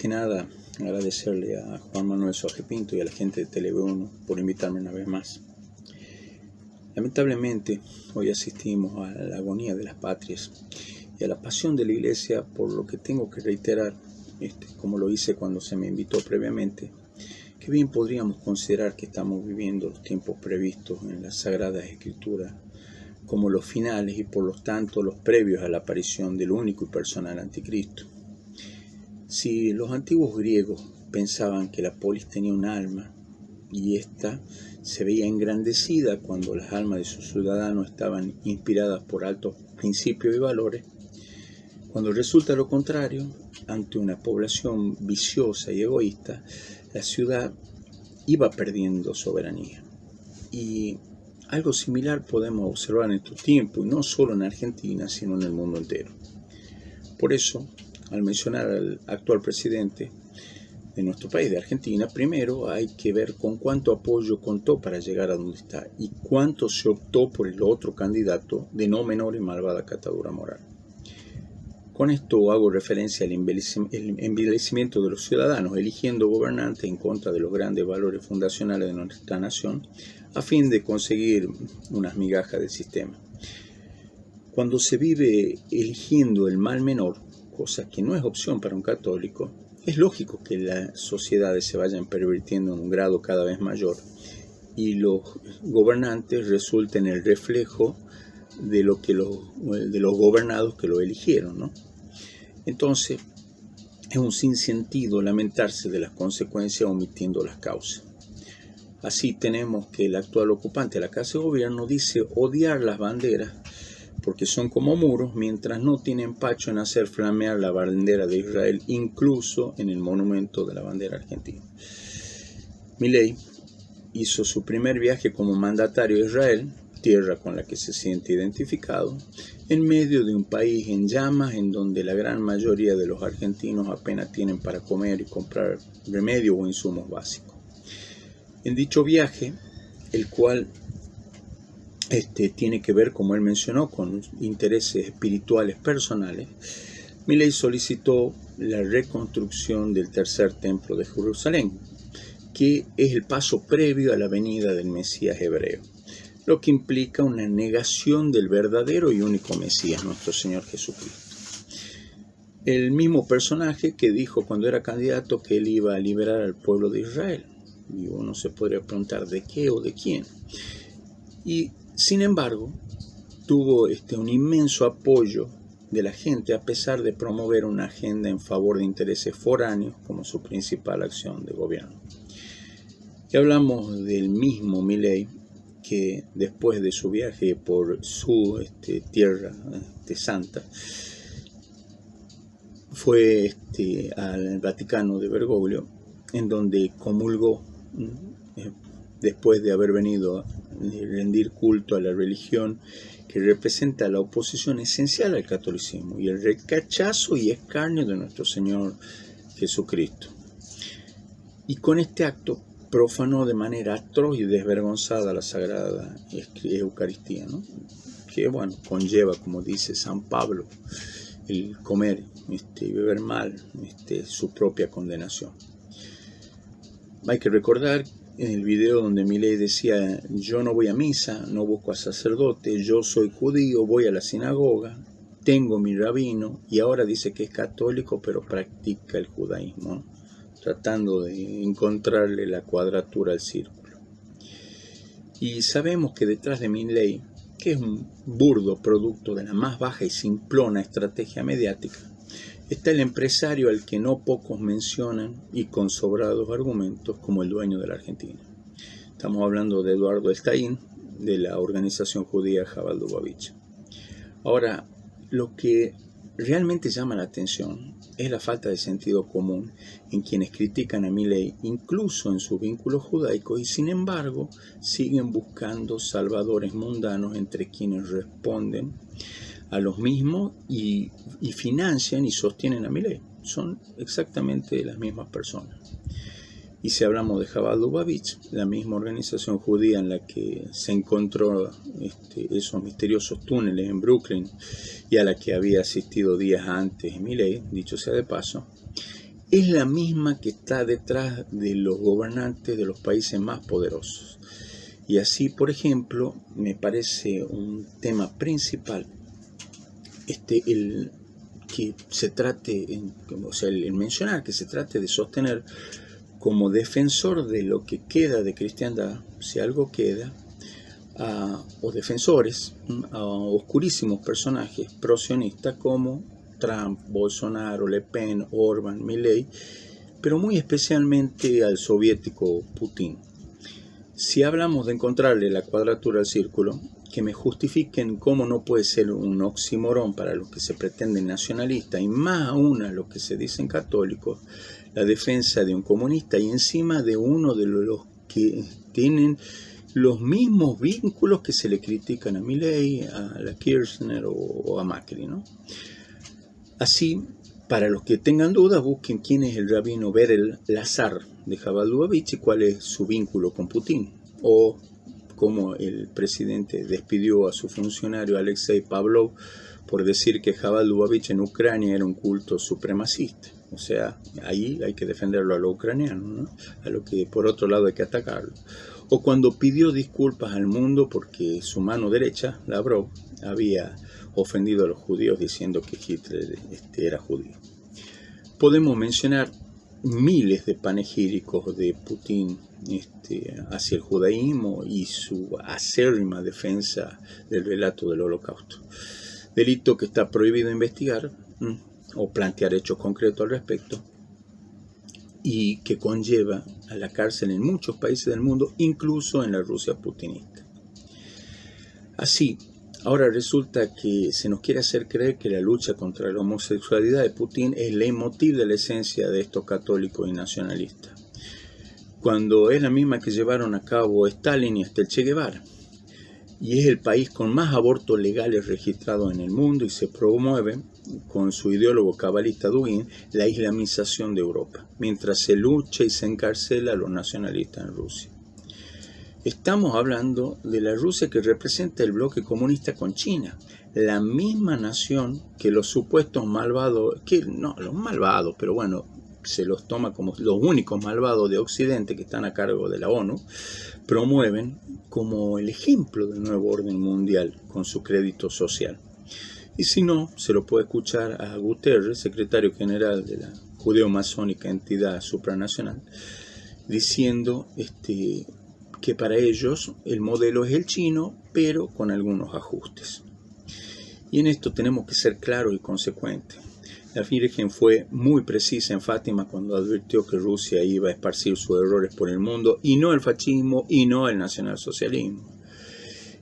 que nada, agradecerle a Juan Manuel Soaje Pinto y a la gente de TV1 por invitarme una vez más. Lamentablemente, hoy asistimos a la agonía de las patrias y a la pasión de la Iglesia, por lo que tengo que reiterar, como lo hice cuando se me invitó previamente, que bien podríamos considerar que estamos viviendo los tiempos previstos en las Sagradas Escrituras como los finales y por lo tanto los previos a la aparición del único y personal Anticristo. Si los antiguos griegos pensaban que la polis tenía un alma y ésta se veía engrandecida cuando las almas de sus ciudadanos estaban inspiradas por altos principios y valores, cuando resulta lo contrario, ante una población viciosa y egoísta, la ciudad iba perdiendo soberanía. Y algo similar podemos observar en estos tiempos, y no solo en Argentina, sino en el mundo entero. Por eso, al mencionar al actual presidente de nuestro país, de Argentina, primero hay que ver con cuánto apoyo contó para llegar a donde está y cuánto se optó por el otro candidato de no menor y malvada catadura moral. Con esto hago referencia al envilecimiento de los ciudadanos, eligiendo gobernantes en contra de los grandes valores fundacionales de nuestra nación, a fin de conseguir unas migajas del sistema. Cuando se vive eligiendo el mal menor, cosa que no es opción para un católico, es lógico que las sociedades se vayan pervirtiendo en un grado cada vez mayor y los gobernantes resulten el reflejo de los gobernados que lo eligieron, ¿no? Entonces, es un sinsentido lamentarse de las consecuencias omitiendo las causas. Así tenemos que el actual ocupante de la Casa de Gobierno dice odiar las banderas porque son como muros, mientras no tiene empacho en hacer flamear la bandera de Israel, incluso en el monumento de la bandera argentina. Milei hizo su primer viaje como mandatario a Israel, tierra con la que se siente identificado, en medio de un país en llamas en donde la gran mayoría de los argentinos apenas tienen para comer y comprar remedios o insumos básicos. En dicho viaje, el cual tiene que ver, como él mencionó, con intereses espirituales personales, Milei solicitó la reconstrucción del tercer templo de Jerusalén, que es el paso previo a la venida del Mesías hebreo, lo que implica una negación del verdadero y único Mesías, nuestro Señor Jesucristo. El mismo personaje que dijo cuando era candidato que él iba a liberar al pueblo de Israel. Y uno se podría preguntar de qué o de quién. Y sin embargo, tuvo un inmenso apoyo de la gente a pesar de promover una agenda en favor de intereses foráneos como su principal acción de gobierno. Y hablamos del mismo Milei que después de su viaje por su tierra santa fue al Vaticano de Bergoglio, en donde comulgó después de haber venido a rendir culto a la religión que representa la oposición esencial al catolicismo y el rechazo y escarnio de nuestro Señor Jesucristo. Y con este acto profanó de manera atroz y desvergonzada la Sagrada Eucaristía, ¿no? Que conlleva, como dice San Pablo, el comer y beber mal, su propia condenación. Hay que recordar en el video donde Milei decía: yo no voy a misa, no busco a sacerdote, yo soy judío, voy a la sinagoga, tengo mi rabino, y ahora dice que es católico pero practica el judaísmo, ¿no? Tratando de encontrarle la cuadratura al círculo. Y sabemos que detrás de Milei, que es un burdo producto de la más baja y simplona estrategia mediática, está el empresario al que no pocos mencionan y con sobrados argumentos como el dueño de la Argentina. Estamos hablando de Eduardo Estaín, de la organización judía Jabal Lubavitch. Ahora, lo que realmente llama la atención es la falta de sentido común en quienes critican a Milei, incluso en sus vínculos judaicos, y sin embargo siguen buscando salvadores mundanos entre quienes responden a los mismos y financian y sostienen a Milei. Son exactamente las mismas personas. Y si hablamos de Jabal Lubavitch, la misma organización judía en la que se encontró esos misteriosos túneles en Brooklyn y a la que había asistido días antes Milei, dicho sea de paso, es la misma que está detrás de los gobernantes de los países más poderosos. Y así, por ejemplo, me parece un tema principal el que se trate, el mencionar que se trate de sostener como defensor de lo que queda de cristiandad, si algo queda, o defensores a oscurísimos personajes prosionistas como Trump, Bolsonaro, Le Pen, Orbán, Milei, pero muy especialmente al soviético Putin. Si hablamos de encontrarle la cuadratura al círculo, que me justifiquen cómo no puede ser un oxímoron para los que se pretenden nacionalistas y más aún a los que se dicen católicos, la defensa de un comunista y encima de uno de los que tienen los mismos vínculos que se le critican a Milei, a la Kirchner o a Macri, ¿no? Así, para los que tengan dudas, busquen quién es el rabino Berel Lazar de Chabad Lubavitch y cuál es su vínculo con Putin, o cómo el presidente despidió a su funcionario Alexei Pavlov por decir que Chabad Lubavitch en Ucrania era un culto supremacista. O sea, ahí hay que defenderlo a los ucranianos, ¿no? A lo que por otro lado hay que atacarlo. O cuando pidió disculpas al mundo porque su mano derecha, Lavrov, había ofendido a los judíos diciendo que Hitler era judío. Podemos mencionar miles de panegíricos de Putin hacia el judaísmo y su acérrima defensa del relato del Holocausto. Delito que está prohibido investigar o plantear hechos concretos al respecto y que conlleva a la cárcel en muchos países del mundo, incluso en la Rusia putinista. Así, ahora resulta que se nos quiere hacer creer que la lucha contra la homosexualidad de Putin es el leitmotiv de la esencia de estos católicos y nacionalistas, cuando es la misma que llevaron a cabo Stalin y hasta el Che Guevara. Y es el país con más abortos legales registrados en el mundo y se promueve, con su ideólogo cabalista Dugin, la islamización de Europa, mientras se lucha y se encarcela a los nacionalistas en Rusia. Estamos hablando de la Rusia que representa el bloque comunista con China, la misma nación que los supuestos malvados, los malvados, pero bueno, se los toma como los únicos malvados de Occidente que están a cargo de la ONU, promueven como el ejemplo del nuevo orden mundial con su crédito social. Y si no, se lo puede escuchar a Guterres, secretario general de la judeo-masónica entidad supranacional, diciendo que para ellos el modelo es el chino, pero con algunos ajustes. Y en esto tenemos que ser claros y consecuentes. La Virgen fue muy precisa en Fátima cuando advirtió que Rusia iba a esparcir sus errores por el mundo, y no el fascismo y no el nacionalsocialismo.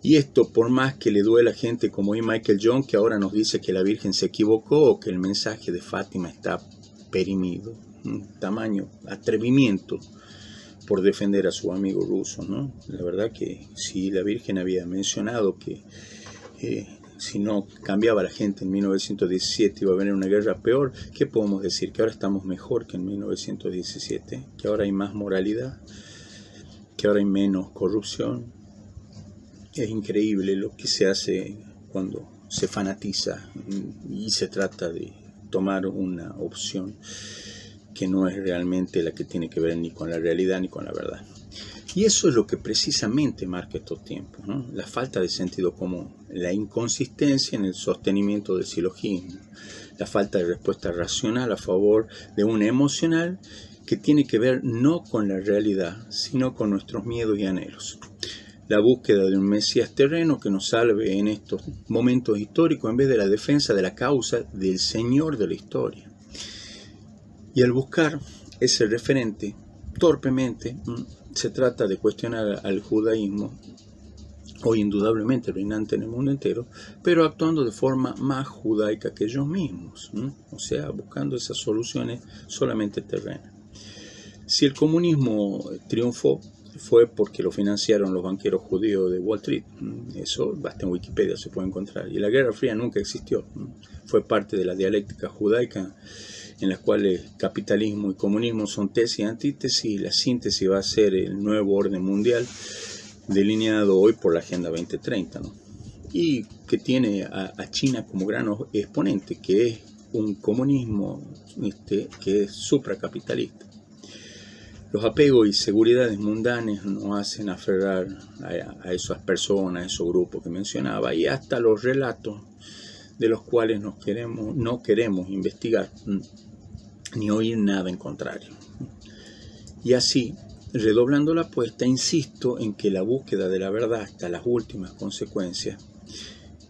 Y esto, por más que le duela a gente como Michael John, que ahora nos dice que la Virgen se equivocó o que el mensaje de Fátima está perimido. Un tamaño atrevimiento por defender a su amigo ruso, ¿no? La verdad que si la Virgen había mencionado que si no cambiaba la gente en 1917 iba a venir una guerra peor, ¿qué podemos decir? ¿Que ahora estamos mejor que en 1917? ¿Que ahora hay más moralidad? ¿Que ahora hay menos corrupción? Es increíble lo que se hace cuando se fanatiza y se trata de tomar una opción que no es realmente la que tiene que ver ni con la realidad ni con la verdad. Y eso es lo que precisamente marca estos tiempos, ¿no? La falta de sentido común, la inconsistencia en el sostenimiento del silogismo, la falta de respuesta racional a favor de una emocional que tiene que ver no con la realidad, sino con nuestros miedos y anhelos. La búsqueda de un Mesías terreno que nos salve en estos momentos históricos en vez de la defensa de la causa del Señor de la historia. Y al buscar ese referente, torpemente, se trata de cuestionar al judaísmo, hoy indudablemente reinante en el mundo entero, pero actuando de forma más judaica que ellos mismos, o sea, buscando esas soluciones solamente terrenas. Si el comunismo triunfó, fue porque lo financiaron los banqueros judíos de Wall Street. Eso basta en Wikipedia, se puede encontrar. Y la Guerra Fría nunca existió. Fue parte de la dialéctica judaica en las cuales capitalismo y comunismo son tesis y antítesis, y la síntesis va a ser el nuevo orden mundial delineado hoy por la Agenda 2030, ¿no? Y que tiene a China como gran exponente, que es un comunismo que es supracapitalista. Los apegos y seguridades mundanas nos hacen aferrar a esas personas, a esos grupos que mencionaba, y hasta los relatos de los cuales no queremos investigar ni oír nada en contrario. Y así, redoblando la apuesta, insisto en que la búsqueda de la verdad hasta las últimas consecuencias,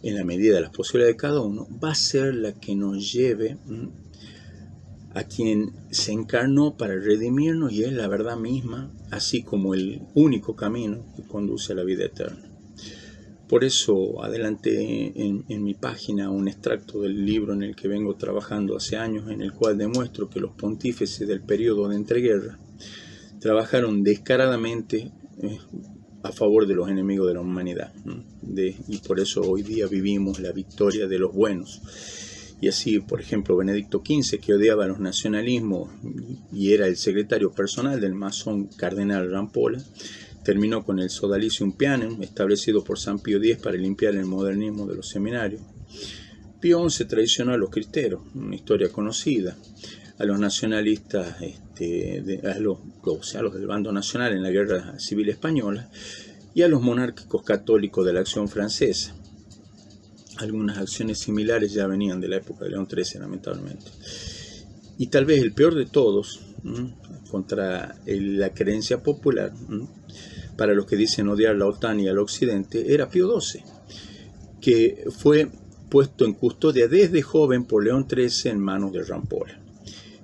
en la medida de las posibilidades de cada uno, va a ser la que nos lleve a quien se encarnó para redimirnos, y es la verdad misma, así como el único camino que conduce a la vida eterna. Por eso adelanté en mi página un extracto del libro en el que vengo trabajando hace años, en el cual demuestro que los pontífices del periodo de entreguerra trabajaron descaradamente a favor de los enemigos de la humanidad, y por eso hoy día vivimos la victoria de los buenos. Y así, por ejemplo, Benedicto XV, que odiaba los nacionalismos y era el secretario personal del masón cardenal Rampolla, terminó con el Sodalicium Pianem, establecido por San Pío X para limpiar el modernismo de los seminarios. Pío XI traicionó a los cristeros, una historia conocida, a los nacionalistas, a los del bando nacional en la Guerra Civil Española, y a los monárquicos católicos de la Acción Francesa. Algunas acciones similares ya venían de la época de León XIII, lamentablemente. Y tal vez el peor de todos, contra la creencia popular, para los que dicen odiar la OTAN y al Occidente, era Pío XII, que fue puesto en custodia desde joven por León XIII en manos de Rampolla.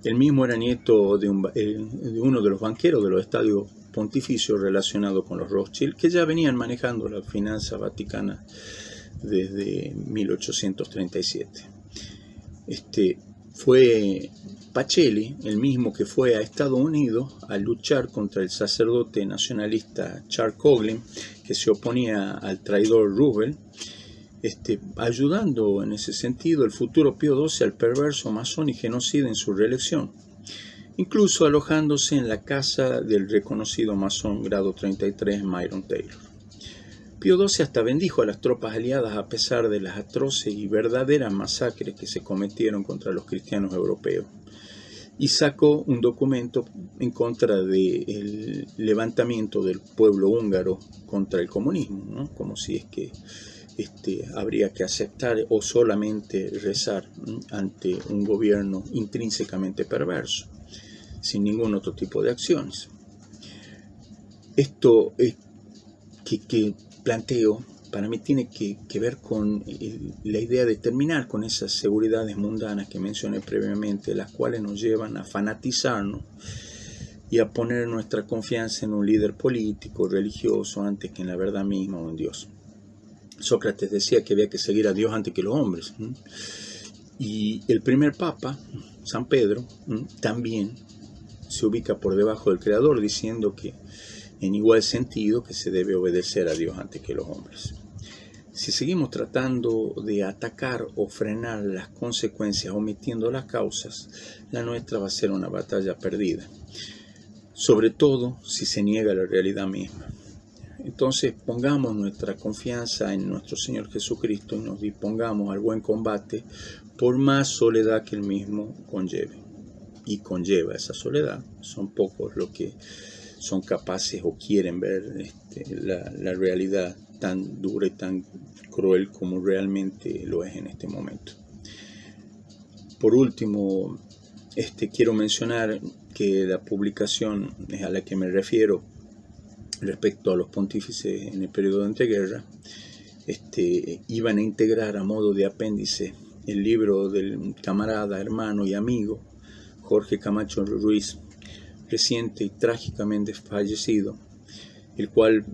Él mismo era nieto de uno de los banqueros de los estadios pontificios relacionados con los Rothschild, que ya venían manejando la finanza vaticana desde 1837. Fue Pacelli, el mismo que fue a Estados Unidos a luchar contra el sacerdote nacionalista Charles Coughlin, que se oponía al traidor Roosevelt, ayudando en ese sentido el futuro Pío XII al perverso masón y genocida en su reelección, incluso alojándose en la casa del reconocido masón grado 33 Myron Taylor. Pío XII hasta bendijo a las tropas aliadas a pesar de las atroces y verdaderas masacres que se cometieron contra los cristianos europeos, y sacó un documento en contra del levantamiento del pueblo húngaro contra el comunismo, ¿no? Como si es que habría que aceptar o solamente rezar ante un gobierno intrínsecamente perverso, sin ningún otro tipo de acciones. Esto que planteo, para mí tiene que ver con la idea de terminar con esas seguridades mundanas que mencioné previamente, las cuales nos llevan a fanatizarnos y a poner nuestra confianza en un líder político, religioso, antes que en la verdad misma o en Dios. Sócrates decía que había que seguir a Dios antes que los hombres. Y el primer papa, San Pedro, también se ubica por debajo del Creador, diciendo que en igual sentido que se debe obedecer a Dios antes que los hombres. Si seguimos tratando de atacar o frenar las consecuencias omitiendo las causas, la nuestra va a ser una batalla perdida, sobre todo si se niega la realidad misma. Entonces pongamos nuestra confianza en nuestro Señor Jesucristo y nos dispongamos al buen combate, por más soledad que Él mismo conlleve. Y conlleva esa soledad. Son pocos los que son capaces o quieren ver la realidad tan dura y tan cruel como realmente lo es en este momento. Por último, quiero mencionar que la publicación a la que me refiero respecto a los pontífices en el periodo de entreguerra, iban a integrar a modo de apéndice el libro del camarada, hermano y amigo Jorge Camacho Ruiz, reciente y trágicamente fallecido, el cual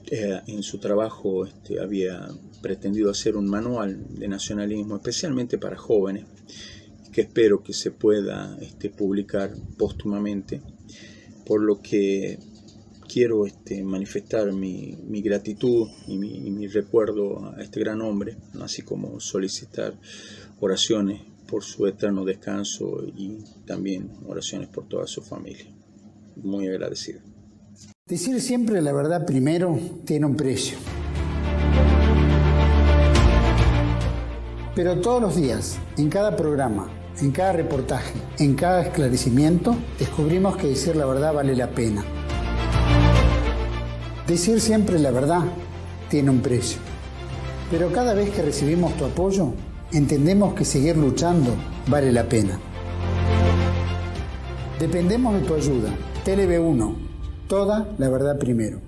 en su trabajo había pretendido hacer un manual de nacionalismo especialmente para jóvenes, que espero que se pueda publicar póstumamente, por lo que quiero manifestar mi gratitud y mi recuerdo a este gran hombre, así como solicitar oraciones por su eterno descanso y también oraciones por toda su familia. Muy agradecido. Decir siempre la verdad primero tiene un precio. Pero todos los días, en cada programa, en cada reportaje, en cada esclarecimiento, descubrimos que decir la verdad vale la pena. Decir siempre la verdad tiene un precio. Pero cada vez que recibimos tu apoyo, entendemos que seguir luchando vale la pena. Dependemos de tu ayuda. TLV1, toda la verdad primero.